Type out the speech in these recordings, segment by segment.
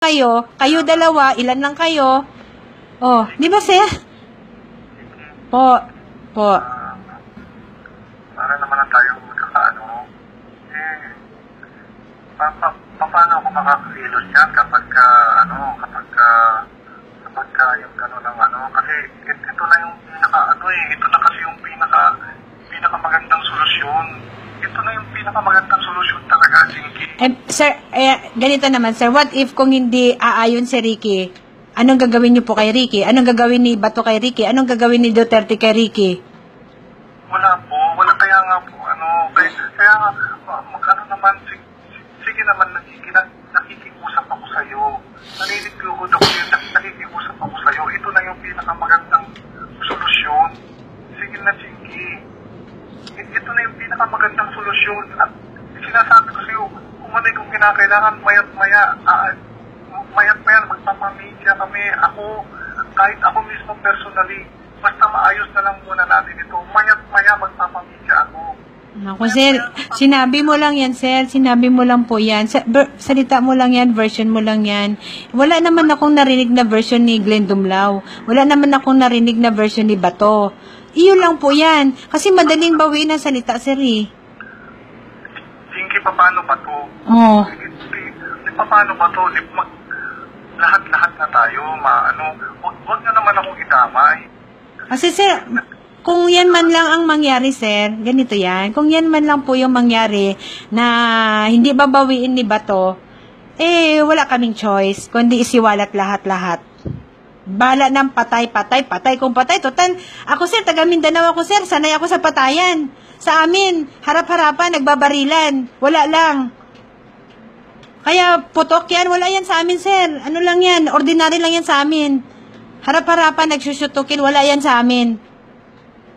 kayo dalawa, ilan lang kayo? Oh, di ba sir? Po. Para naman tayong magkakaano. Paano ako makakakilos yan kapag yung gano'n ng kasi ito na yung ito na kasi yung pinakamagandang solusyon. Ito na yung pinakamagandang solusyon talaga, Jinky. Sir, ganito naman, sir. What if kung hindi aayon si Ricky? Anong gagawin niyo po kay Ricky? Anong gagawin ni Bato kay Ricky? Anong gagawin ni Duterte kay Ricky? Wala po. Wala kaya nga po. Kaya nga, naman, sige naman, nakikiusap ako sa'yo. Naninikluhod ako yun, nakikiusap ako sa'yo. Ito na yung pinakamagandang solusyon. Sige na, Jinky. Ito na yung pinakamagandang solusyon. At sinasabi ko sa'yo, kung kinakailangan, mayat-maya, magpapamilya kami. Kahit ako mismo personally, basta maayos na lang muna natin ito. Mayat-maya, magpapamilya ako. Ako, sir, sinabi mo lang yan, sir. Sinabi mo lang po yan. Salita mo lang yan, version mo lang yan. Wala naman akong narinig na version ni Glenn Dumlao. Wala naman akong narinig na version ni Bato. Iyon lang po yan. Kasi madaling bawiin ang salita, sir, eh. Jinky, paano ba to? Oo. Paano ba to? Lahat-lahat na tayo, huwag na naman akong idamay. Kasi, sir, kung yan man lang ang mangyari, sir, ganito yan. Kung yan man lang po yung mangyari na hindi babawiin ni Bato, wala kaming choice, kundi isiwalat lahat-lahat. Bala ng patay kung patay. Total, ako, sir, taga Mindanao ako, sir, sanay ako sa patayan. Sa amin, harap-harapan, nagbabarilan. Wala lang. Kaya putok yan, wala yan sa amin, sir. Ano lang yan, ordinary lang yan sa amin. Harap-harapan, nagsusutukil, wala yan sa amin.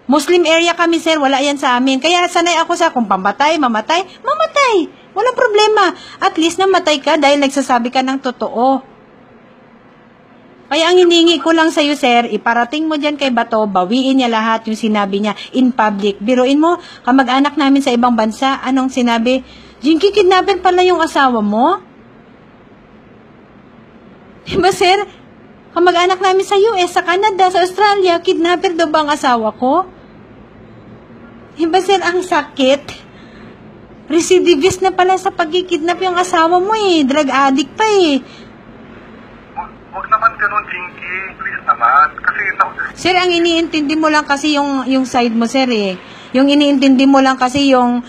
Muslim area kami, sir, wala yan sa amin. Kaya sanay ako sa kung mamatay. Walang problema. At least namatay ka dahil nagsasabi ka ng totoo. Kaya ang hiningi ko lang sa'yo, sir, iparating mo dyan kay Bato, bawiin niya lahat yung sinabi niya in public. Biruin mo, kamag-anak namin sa ibang bansa, anong sinabi? Jinky, kidnapper pala yung asawa mo? Diba, sir? Kamag-anak namin sa US, sa Canada, sa Australia, kidnapper daw ba ang asawa ko? Diba, sir, ang sakit? Recidivist na pala sa pagkikidnap yung asawa mo eh. Drug addict pa eh. Huwag naman ganun, Jinky. Please naman. Kasi sir, ang iniintindi mo lang kasi yung side mo, sir eh. Yung iniintindi mo lang kasi yung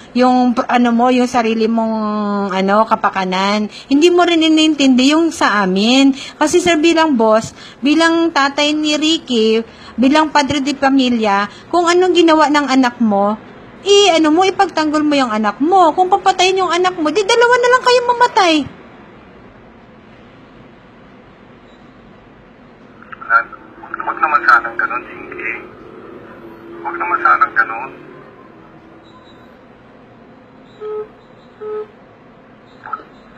sarili mong kapakanan. Hindi mo rin iniintindi yung sa amin. Kasi sir, bilang boss, bilang tatay ni Ricky, bilang padre de pamilya, kung anong ginawa ng anak mo, ipagtanggol mo yung anak mo. Kung papatayin yung anak mo, di dalawa na lang kayo mamatay. Huwag naman sanang ganun, Jinky. Huwag naman sanang ganun.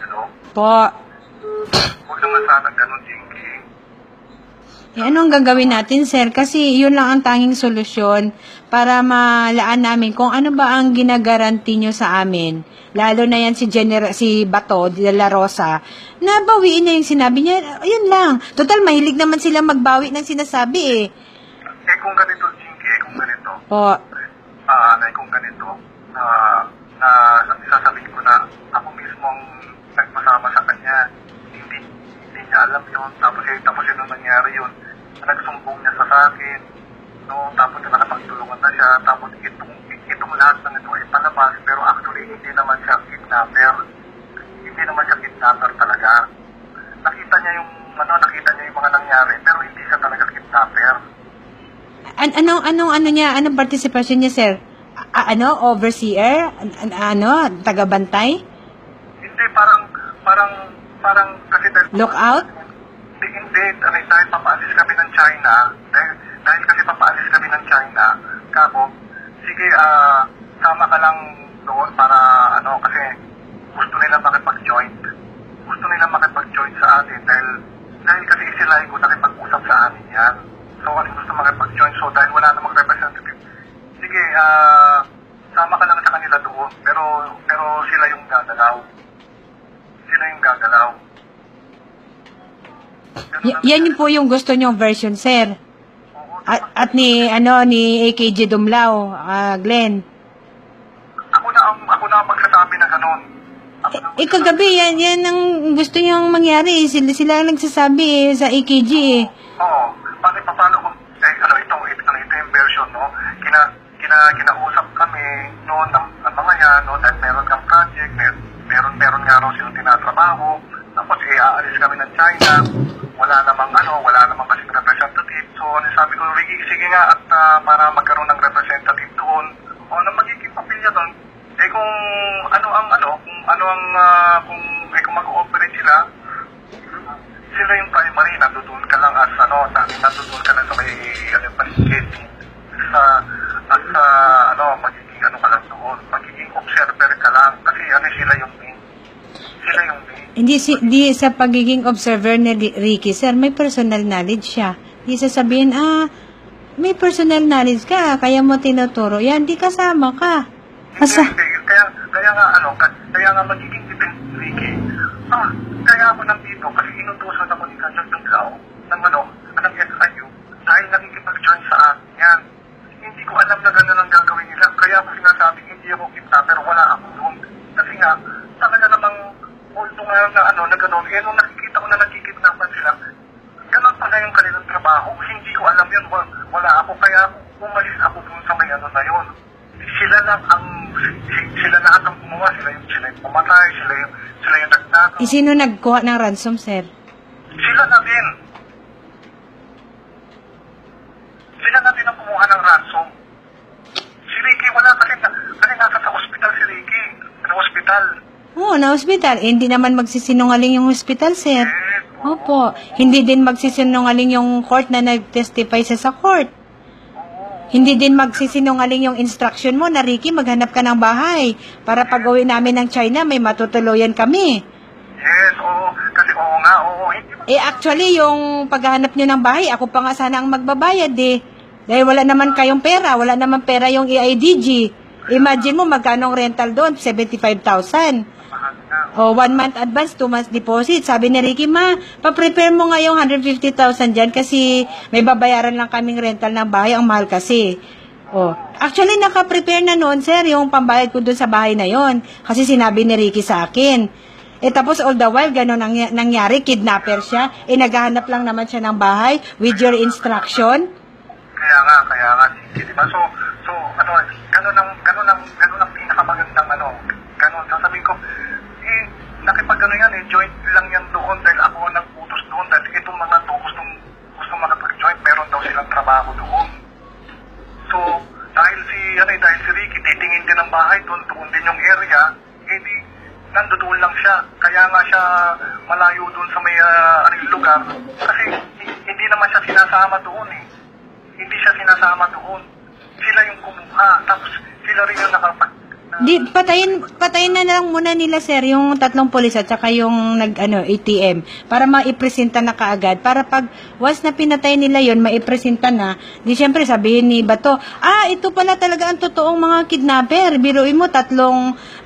Hello? Po. Huwag naman sanang ganun, Jinky. Anong gagawin natin, sir? Kasi yun lang ang tanging solusyon para malaan namin kung ano ba ang ginagaranti nyo sa amin. Lalo na yan si Bato de la Rosa, na bawiin niya yung sinabi niya. Yun lang. Total, mahilig naman sila magbawi ng sinasabi eh. Kung ganito, Jinky, kung ganito. Po. Kung ganito, sasabihin ko na ako mismong nagpasama sa kanya. Hindi niya alam yun. Tapos yun ang nangyari yun. Nagsumbong niya sa akin. No, tapos nakapagtulungan na siya. Tapos itong lahat ng ito ay palabas. Pero actually, hindi naman siya kidnapper. Hindi naman siya kidnapper talaga. Nakita niya yung mga nangyari. Pero hindi siya talaga kidnapper. Anong participation niya, sir? Overseer? Tagabantay? Hindi, parang kasi Lookout? Hindi, dahil papaalis kami ng China, dahil kasi papaalis kami ng China, sige, sama ka lang doon para, kasi gusto nila makipag-join. Gusto nila makipag-join sa atin dahil kasi sila ko nakipag-usap sa amin yan. So, gusto makipag-join. So, dahil wala namang representative, sige, sama ka lang sa kanila doon, pero sila yung gagalaw. Yan yung po yung gusto nyong version, sir. Oo, At ni AKG Dumlao, Glenn. ako na ang magsasabi na ganun. Kagabi, yan ang gusto niyang mangyari. Sila ang nagsasabi sa AKG eh. Oo, paano kung, ito yung version, no? Kinausap kami noon ng mga yan, no? Dahil meron kang project, meron nga raw silang tinatrabaho, tapos aalis kami ng China, wala namang kasing representative. So, sabi ko, Ricky, sige nga, at para magkaroon ng representative doon, o na magiging papilya doon, kung mag-ooperate sila yung primary, nandoon ka lang nandoon ka lang sa may, paligid, magiging observer ka lang, kasi sila yung main. Hindi sa pagiging observer ni Ricky, sir, may personal knowledge siya. Hindi sasabihin, may personal knowledge ka, kaya mo tinuturo. Yan, di kasama ka. Kaya nga magiging depend, Ricky. Kaya ako nandito kasi inutusan ako ni Kanyang Dumlao ng SIU dahil nakikipag-join sa akin yan. Hindi ko alam na gano'n ang gagawin nila. Kaya ako sinasabi, hindi ako kita, pero wala ako doon. Kasi nga, talaga namang, although nga na gano'n, nung nakikita ko na nagkikidnapan sila, gano'n pala yung kanilang trabaho. Hindi ko alam yun, wala ako. Kaya umalis ako doon sa may na yun. Sila lahat ang gumawa, sila yung pumatay, sila yung nagtakaw. Sino nagkuha ng ransom, sir? Sila na din ang kumuha ng ransom. Si Ricky, wala kasi nasa sa ospital si Ricky. Sa ospital. Oo, na ospital. Hindi naman magsisinungaling yung ospital, sir. Yes, Opo. Hindi din magsisinungaling yung court na nag-testify sa court. Hindi din magsisinungaling yung instruction mo na, Ricky, maghanap ka ng bahay para pag-uwi namin ng China, may matutuluyan kami. Yes, oo. Kasi oo nga, oo. Actually, yung paghahanap nyo ng bahay, ako pa nga sana ang magbabayad eh. Dahil wala naman kayong pera, wala naman pera yung EIDG. Imagine mo, magkano ang rental doon? 75,000. O, 1 month advance, 2 months deposit. Sabi ni Ricky, pa-prepare mo nga yung 150,000 dyan kasi may babayaran lang kaming rental ng bahay. Ang mahal kasi. O, actually, naka-prepare na noon, sir, yung pambayad ko doon sa bahay na yon. Kasi sinabi ni Ricky sa akin. Tapos all the while, gano'n nangyari, kidnapper siya. Naghahanap lang naman siya ng bahay with your instruction. Kaya nga, diba? So, ganun ang pinakamagandang ganun. Sasabihin ko, nakipag joint lang yan doon dahil ako ang nag-utos doon dahil itong mga to gusto makapag-joint, meron daw silang trabaho doon. So, dahil si Ricky, titingin din ng bahay doon din yung area, nandoon lang siya. Kaya nga siya malayo doon sa may lugar kasi hindi naman siya sinasama doon eh. Hindi siya sinasama doon. Sila yung kumuha, tapos sila rin yung patayin na lang muna nila, sir, yung 3 pulis at saka yung ATM para maipresenta na kaagad. Para pag once na pinatay nila yon, maipresenta na, di syempre sabihin ni Bato, ito pala talaga ang totoong mga kidnapper. Biruin mo, 3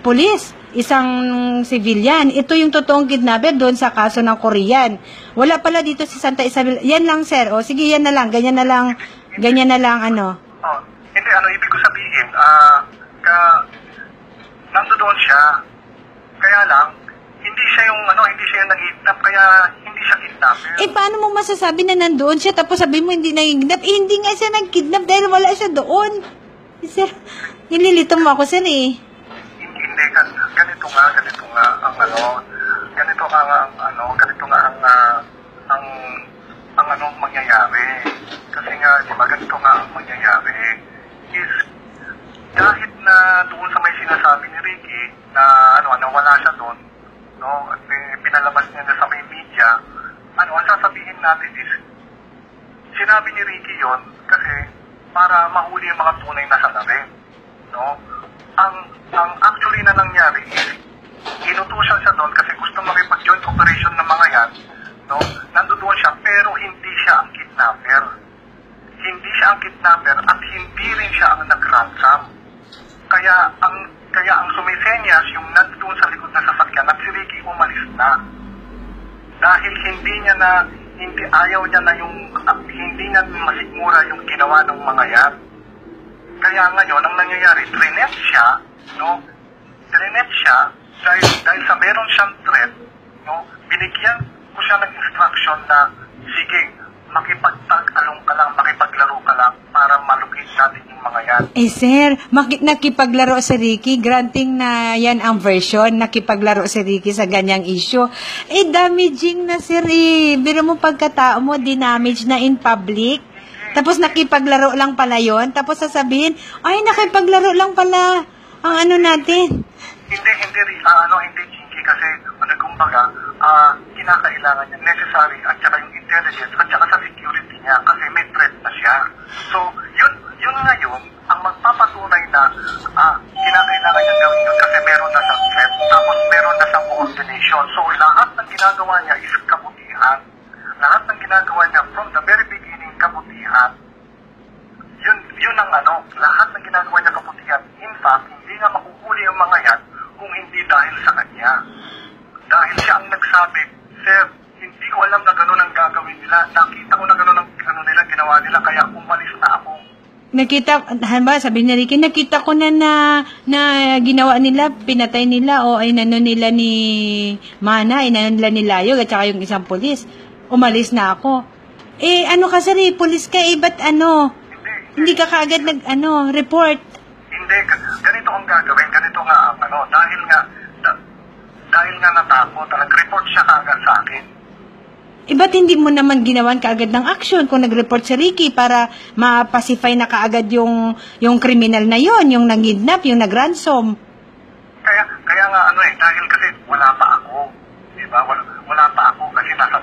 pulis, 1 civilian. Ito yung totoong kidnapper doon sa kaso ng Korean. Wala pala dito si Santa Isabel. Yan lang, sir. O sige, yan na lang. Ganyan na lang. Hindi, ibig ko sabihin, nandoon siya. Kaya lang, hindi siya yung nag-kidnap, kaya hindi siya kidnapper. Paano mo masasabi na nandoon siya tapos sabi mo hindi nag-kidnap? Hindi nga siya nag-kidnap dahil wala siya doon. Sir, nililito mo ako, sir eh. Hindi, ganito nga ang mangyayari. Kasi nga, di ba, ganito nga ang mangyayari is kahit na doon sa may sinasabi ni Ricky na wala siya doon, no, at pinalabas niya na sa may media, ang sasabihin natin is sinabi ni Ricky yon kasi para mahuli yung mga tunay na salarin, no. Ang actually na nangyari is inutusan siya doon kasi gusto makipag-joint operation ng mga yan, no. Nandoon siya pero hindi siya ang kidnapper. Hindi siya ang kidnapper at hindi rin siya ang nag-ransom. Kaya ang sumisenyas yung nandoon sa likod na sasakyan at si Ricky umalis na. Dahil hindi hindi ayaw niya na yung, hindi niya masigmura yung ginawa ng mga yan. Kaya ngayon, ang nangyayari, trinet siya, no? Trinet siya dahil sa meron siyang threat, no? Binigyan ko siya ng instruction na, sige, makipagtag-along ka lang, makipaglaro ka lang para malugit natin yung mga yan. Eh sir, nakipaglaro si Ricky, granting na yan ang version, nakipaglaro si Ricky sa ganyang issue. Eh damaging na sir eh. Biro mo pagkatao mo, dinamage na in public. Tapos nakipaglaro lang pala yon. Tapos sasabihin, ay nakipaglaro lang pala ang ano natin. Hindi Jinky, kasi kumbaga, kinakailangan niya, necessary, at saka yung intelligence, at saka sa security niya, kasi may threat na siya. So, yun ngayon, ang magpapatunay na, kinakailangan niya gawin yun kasi meron na siyang threat, tapos meron na siyang coordination. So, lahat ng ginagawa niya is kabutihan. Lahat ng ginagawa niya, from the very beginning, kabutihan. Yun ang lahat ng ginagawa niya kabutihan. In fact, hindi nga makuhuli ang mga yan kung hindi dahil sa kanya. Dahil siya ang nagsabi, Sir, hindi ko alam na gano'n ang gagawin nila. Nakita ko na gano'n ang nila, ginawa nila, kaya umalis na ako. Nakita, sabi ni Ricky, nakita ko na ginawa nila, pinatay nila, o inano nila ni Mana, inano nila ni Layog, at saka yung isang pulis. Umalis na ako. Eh, ano kasi pulis ka, ba't hindi ka kaagad report? Hindi, ganito ang gagawin, ganito nga ang dahil nga natakot, nag-report siya kaagad sa akin. Eh, ba't hindi mo naman ginawan kaagad ng action kung nag-report si Ricky para ma-pacify na kaagad yung criminal na yon, yung nag-kidnap, yung nag-ransom? Kaya nga dahil kasi wala pa ako. Diba? Wala pa ako kasi nasa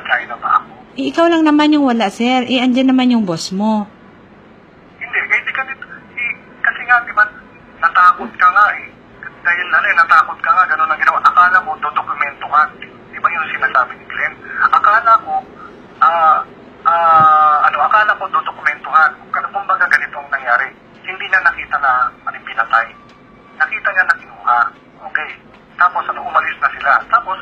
China pa ako. Eh, ikaw lang naman yung wala, sir. Eh, andyan naman yung boss mo. Hindi kasi nga, diba, natakot ka nga Dahil natakot ka nga, gano'n ang ginawa. Akala mo, dokumento ka. Diba yung sinasabi ni Glenn? Akala ko, akala ko dokumento ka. Kumbaga ganito ang nangyari. Hindi niya nakita na pinatay. Nakita niya na kinuha. Okay. Tapos umalis na sila. Tapos,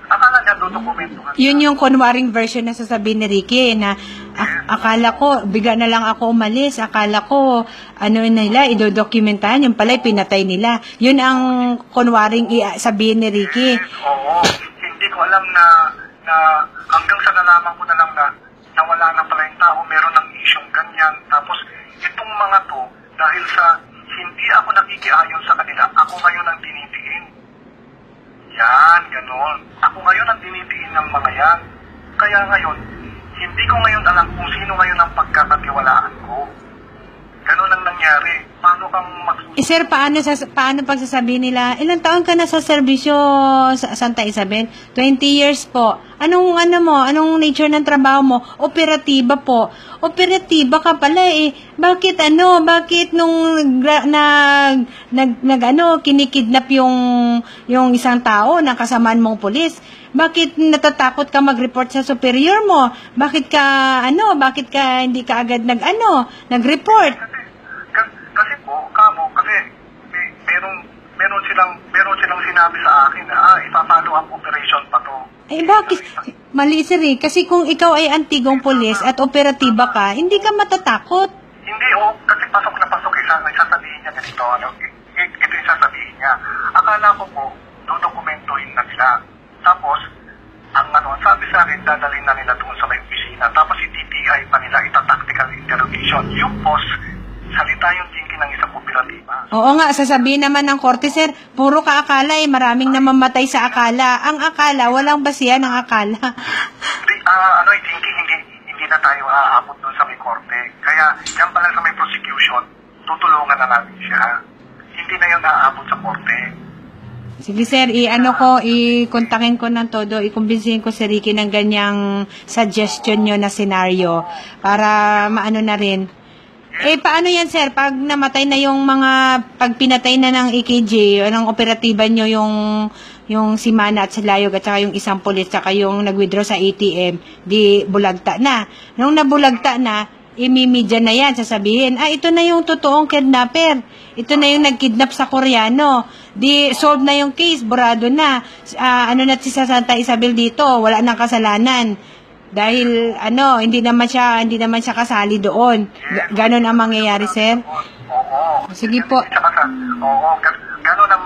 akala niya dokumento ka. Yun yung kunwaring version na sasabihin ni Ricky na akala ko, bigla na lang ako umalis, akala ko, nila, idodokumentahan, yung pala pinatay nila. Yun ang kunwaring sabihin ni Ricky. Yes, oo. Hindi ko alam na hanggang sa nalaman ko na lang na nawala na pala yung tao, meron ng isyong ganyan. Tapos, itong mga to, dahil sa hindi ako nakikiayon sa kanila, ako ngayon ang dinidiin. Yan, gano'n. Ako ngayon ang dinidiin ng mga yan. Kaya ngayon, hindi ko ngayon alam kung sino ngayon ang pagkakatiwalaan ko. Ganun ang nangyari. Paano kang sir, paano pagsasabihin nila, ilang taon ka na sa serbisyo sa Santa Isabel? 20 years po. Anong nature ng trabaho mo? Operatiba po. Operatiba ka pala Bakit nung kinikidnap yung isang tao na kasamaan mong pulis? Bakit natatakot ka mag-report sa superior mo? Bakit ka hindi ka agad nag-report? Kasi meron silang sinabi sa akin na ipapalo ang operation pa to. Bakit? Mali sir kasi kung ikaw ay antigong pulis at operatiba ka, hindi ka matatakot. Hindi kasi pasok na pasok sasabihin niya ganito, ito yung sasabihin niya. Akala ko po, dodokumentuhin na nila. Tapos, sabi sa akin, dadalhin na nila doon sa may opisina. Tapos, i-TTI pa nila, ita-tactical interrogation. Yung boss, salita yung thinking ng isang operatiba. Oo nga, sasabihin naman ng korte, sir, puro ka akala maraming namamatay sa akala. Ang akala, walang basihan ng akala. Thinking, hindi na tayo aabot doon sa may korte. Kaya, yan pala sa may prosecution, tutulungan na namin siya. Hindi na yun aabot sa korte. Sige sir, i-kontakin ko ng todo, ikumbinsihin ko si Ricky ng ganyang suggestion nyo na scenario para maano na rin. Paano yan sir? Pag namatay na yung pag pinatay na ng EKJ, ng operatiba nyo yung si Mana at si Layog at saka yung isang pulis at saka yung nag-withdraw sa ATM, di bulagta na. Nung nabulagta na, imimidya na yan, sasabihin, ito na yung totoong kidnapper. Ito na yung nag-kidnap sa Koreano. Di, solve na yung case, burado na. Na si Santa Isabel dito, wala nang kasalanan. Dahil hindi naman siya kasali doon. Ganon ang mangyayari, sir. Oo. Sige po. Oo, gano'n ang